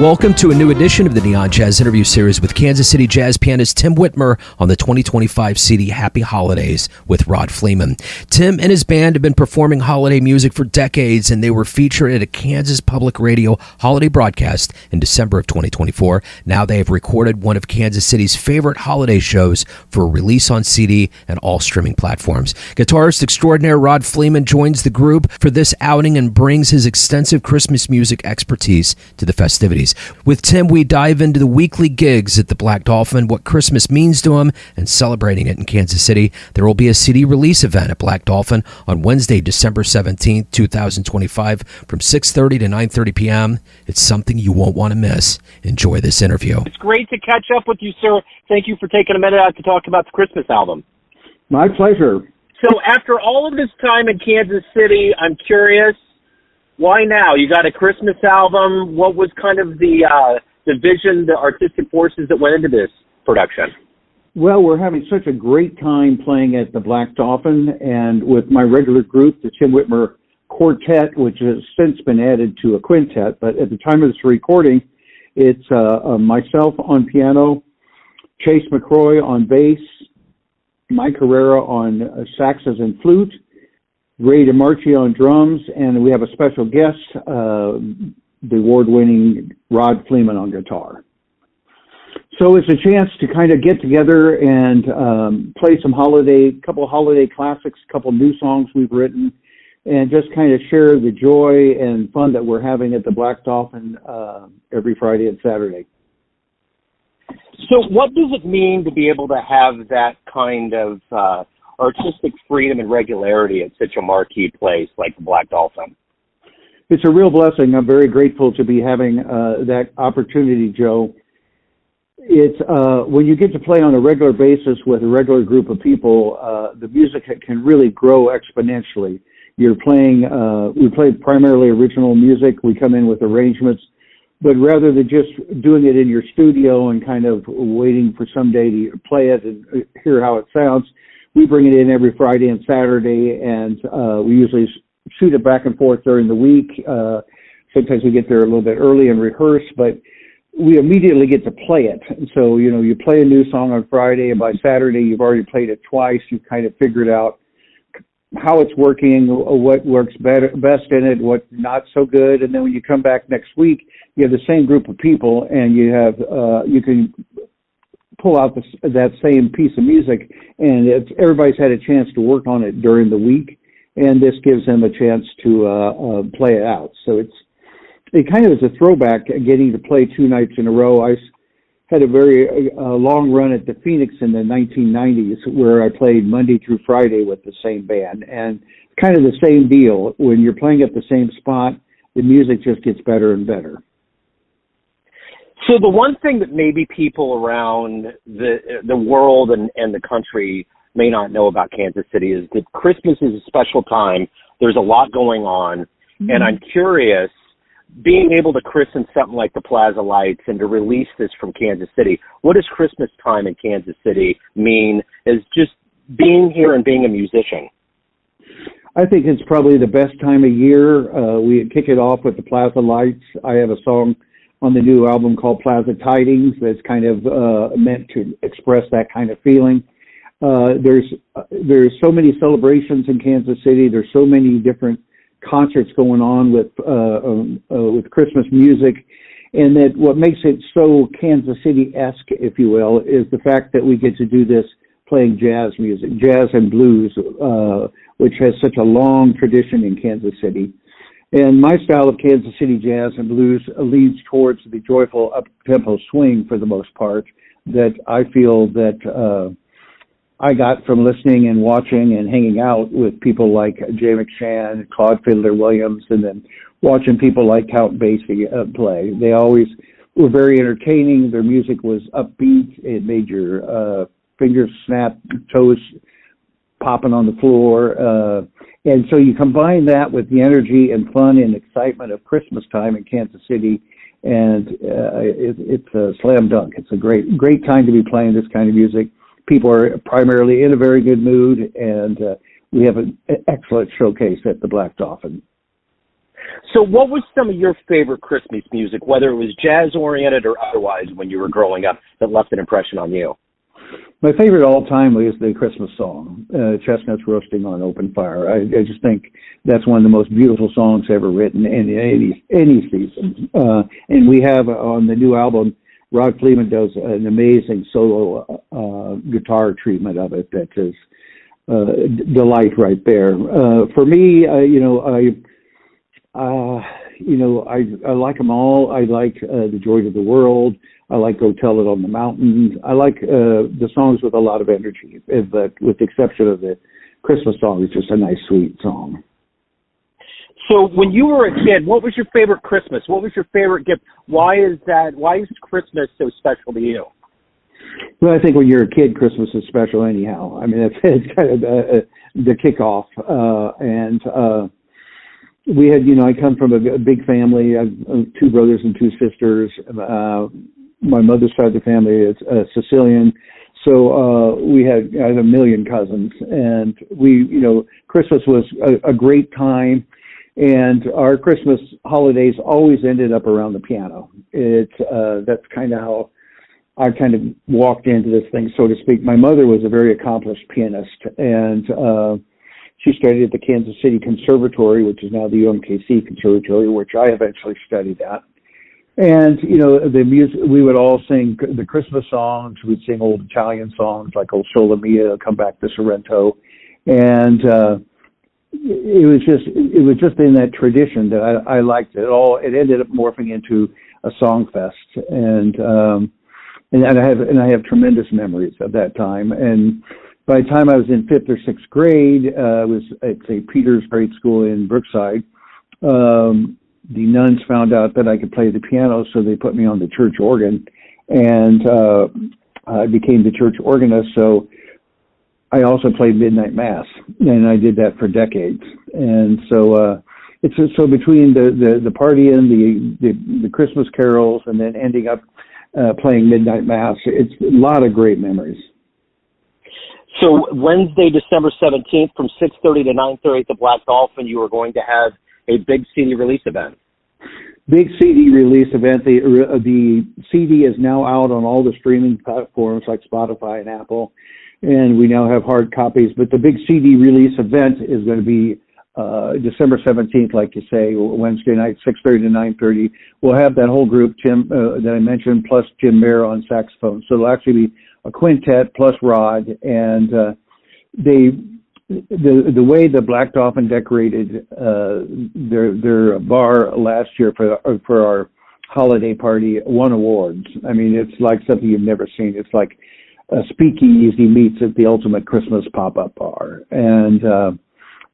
Welcome to a new edition of the Neon Jazz interview series with Kansas City jazz pianist Tim Whitmer on the 2025 CD Happy Holidays with Rod Fleeman. Tim and his band have been performing holiday music for decades, and they were featured at a Kansas Public Radio holiday broadcast in December of 2024. Now they have recorded one of Kansas City's favorite holiday shows for release on CD and all streaming platforms. Guitarist extraordinaire Rod Fleeman joins the group for this outing and brings his extensive Christmas music expertise to the festivities. With Tim, we dive into the weekly gigs at the Black Dolphin, what Christmas means to him, and celebrating it in Kansas City. There will be a CD release event at Black Dolphin on Wednesday, December 17th, 2025, from 6:30 to 9:30 p.m. It's something you won't want to miss. Enjoy this interview. It's great to catch up with you, sir. Thank you for taking a minute out to talk about the Christmas album. My pleasure. So after all of this time in Kansas City, I'm curious, why now? You got a Christmas album. What was kind of the vision, the artistic forces that went into this production? Well, we're having such a great time playing at the Black Dolphin, and with my regular group, the Tim Whitmer Quartet, which has since been added to a quintet. But at the time of this recording, it's myself on piano, Chase McCroy on bass, Mike Herrera on saxes and flute, Ray DiMarchi on drums, and we have a special guest, the award-winning Rod Fleeman on guitar. So it's a chance to kind of get together and play some couple of holiday classics, a couple new songs we've written, and just kind of share the joy and fun that we're having at the Black Dolphin every Friday and Saturday. So what does it mean to be able to have that kind of artistic freedom and regularity at such a marquee place like the Black Dolphin? It's a real blessing. I'm very grateful to be having that opportunity, Joe. It's when you get to play on a regular basis with a regular group of people, the music can really grow exponentially. You're playing, we play primarily original music. We come in with arrangements, but rather than just doing it in your studio and kind of waiting for someday to play it and hear how it sounds, we bring it in every Friday and Saturday, and we usually shoot it back and forth during the week. Sometimes we get there a little bit early and rehearse, but we immediately get to play it. And so, you play a new song on Friday, and by Saturday, you've already played it twice. You've kind of figured out how it's working, what works best in it, what not so good. And then when you come back next week, you have the same group of people, and you can pull out that same piece of music, and everybody's had a chance to work on it during the week, and this gives them a chance to play it out. So it kind of is a throwback, getting to play 2 nights in a row. I had a very long run at the Phoenix in the 1990s where I played Monday through Friday with the same band, and kind of the same deal. When you're playing at the same spot, the music just gets better and better. So the one thing that maybe people around the world and the country may not know about Kansas City is that Christmas is a special time. There's a lot going on. Mm-hmm. And I'm curious, being able to christen something like the Plaza Lights and to release this from Kansas City, what does Christmas time in Kansas City mean as just being here and being a musician? I think it's probably the best time of year. We kick it off with the Plaza Lights. I have a song on the new album called Plaza Tidings that's kind of meant to express that kind of feeling. There's so many celebrations in Kansas City. There's so many different concerts going on with Christmas music, and that what makes it so Kansas City-esque, if you will, is the fact that we get to do this playing jazz music, jazz and blues, which has such a long tradition in Kansas City. And my style of Kansas City jazz and blues leads towards the joyful up-tempo swing for the most part that I feel that I got from listening and watching and hanging out with people like Jay McShann, Claude Fiddler Williams, and then watching people like Count Basie play. They always were very entertaining. Their music was upbeat. It made your fingers snap, toes popping on the floor. And so you combine that with the energy and fun and excitement of Christmas time in Kansas City, and it's a slam dunk. It's a great time to be playing this kind of music. People are primarily in a very good mood, and we have an excellent showcase at the Black Dolphin. So what was some of your favorite Christmas music, whether it was jazz-oriented or otherwise, when you were growing up that left an impression on you? My favorite all time was the Christmas song, Chestnuts Roasting on Open Fire. I just think that's one of the most beautiful songs ever written in any season. And we have on the new album, Rod Fleeman does an amazing solo guitar treatment of it that is delight right there. For me, I like them all. I like The Joy to the World. I like Go Tell It on the Mountain. I like the songs with a lot of energy, but with the exception of the Christmas song, it's just a nice, sweet song. So when you were a kid, what was your favorite Christmas? What was your favorite gift? Why is Christmas so special to you? Well, I think when you're a kid, Christmas is special anyhow. I mean, it's kind of the kickoff. We had, I come from a big family. I have 2 brothers and 2 sisters. My mother's side of the family is Sicilian. So I had a million cousins. And Christmas was a great time. And our Christmas holidays always ended up around the piano. That's kind of how I kind of walked into this thing, so to speak. My mother was a very accomplished pianist, and she studied at the Kansas City Conservatory, which is now the UMKC Conservatory, which I eventually studied at. And, the music, we would all sing the Christmas songs. We'd sing old Italian songs like Old Sole Mia, Come Back to Sorrento. And it was just in that tradition that I liked it all. It ended up morphing into a song fest. And I have tremendous memories of that time. And by the time I was in 5th or 6th grade, I was at St. Peter's Grade School in Brookside. The nuns found out that I could play the piano, so they put me on the church organ, and I became the church organist. So I also played midnight mass, and I did that for decades. And so it's so between the party and the Christmas carols, and then ending up playing midnight mass, it's a lot of great memories. So Wednesday, December 17th, from 6:30 to 9:30 at the Black Dolphin, you are going to have a big CD release event. Big CD release event. The CD is now out on all the streaming platforms like Spotify and Apple, and we now have hard copies. But the big CD release event is going to be December 17th, like you say, Wednesday night, 6:30 to 9:30. We'll have that whole group, Jim, that I mentioned, plus Jim Mayer on saxophone. So it'll actually be a quintet plus Rod, and the way the Black Dolphin decorated their bar last year for our holiday party won awards. I mean, it's like something you've never seen. It's like a speakeasy meets at the ultimate Christmas pop-up bar, and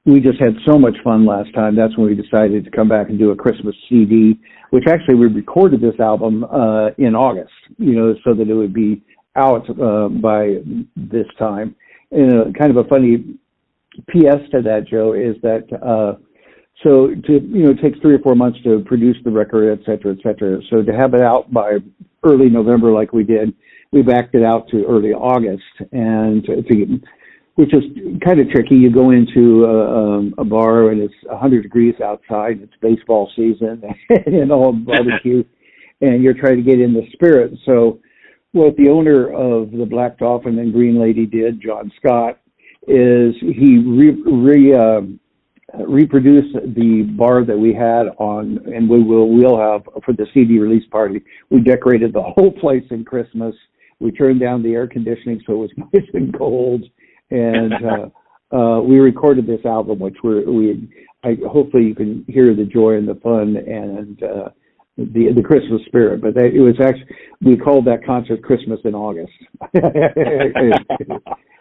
we just had so much fun last time. That's when we decided to come back and do a Christmas CD, which actually we recorded this album in August, so that it would be out by this time. And kind of a funny PS to that, Joe, is that it takes 3 or 4 months to produce the record, et cetera, et cetera. So to have it out by early November like we did, we backed it out to early August, which is kind of tricky. You go into a bar and it's 100 degrees outside, it's baseball season and all barbecue, and you're trying to get in the spirit. So what the owner of the Black Dolphin and Green Lady did, John Scott, is he reproduced the bar that we had on, and we'll have for the CD release party. We decorated the whole place in Christmas. We turned down the air conditioning so it was nice and cold, and we recorded this album, which hopefully you can hear the joy and the fun and the Christmas spirit. But it was actually, we called that concert Christmas in August.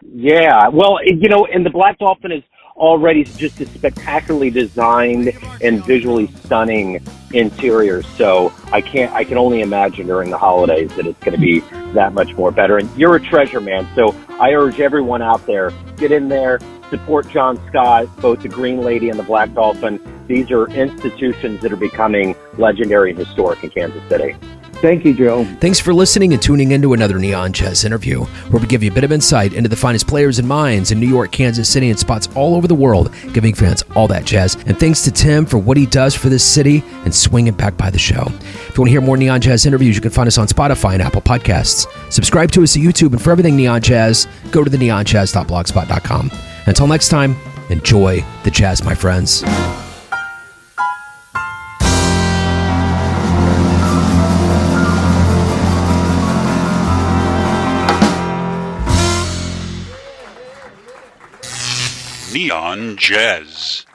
Yeah, well, and the Black Dolphin is already just a spectacularly designed and visually stunning interior. So I can only imagine during the holidays that it's going to be that much more better. And you're a treasure, man. So I urge everyone out there, get in there, support John Scott, both the Green Lady and the Black Dolphin. These are institutions that are becoming legendary and historic in Kansas City. Thank you, Joe. Thanks for listening and tuning into another Neon Jazz interview, where we give you a bit of insight into the finest players and minds in New York, Kansas City, and spots all over the world, giving fans all that jazz. And thanks to Tim for what he does for this city and swinging back by the show. If you want to hear more Neon Jazz interviews, you can find us on Spotify and Apple Podcasts. Subscribe to us at YouTube, and for everything Neon Jazz, go to theneonjazz.blogspot.com. Until next time, enjoy the jazz, my friends. Neon Jazz.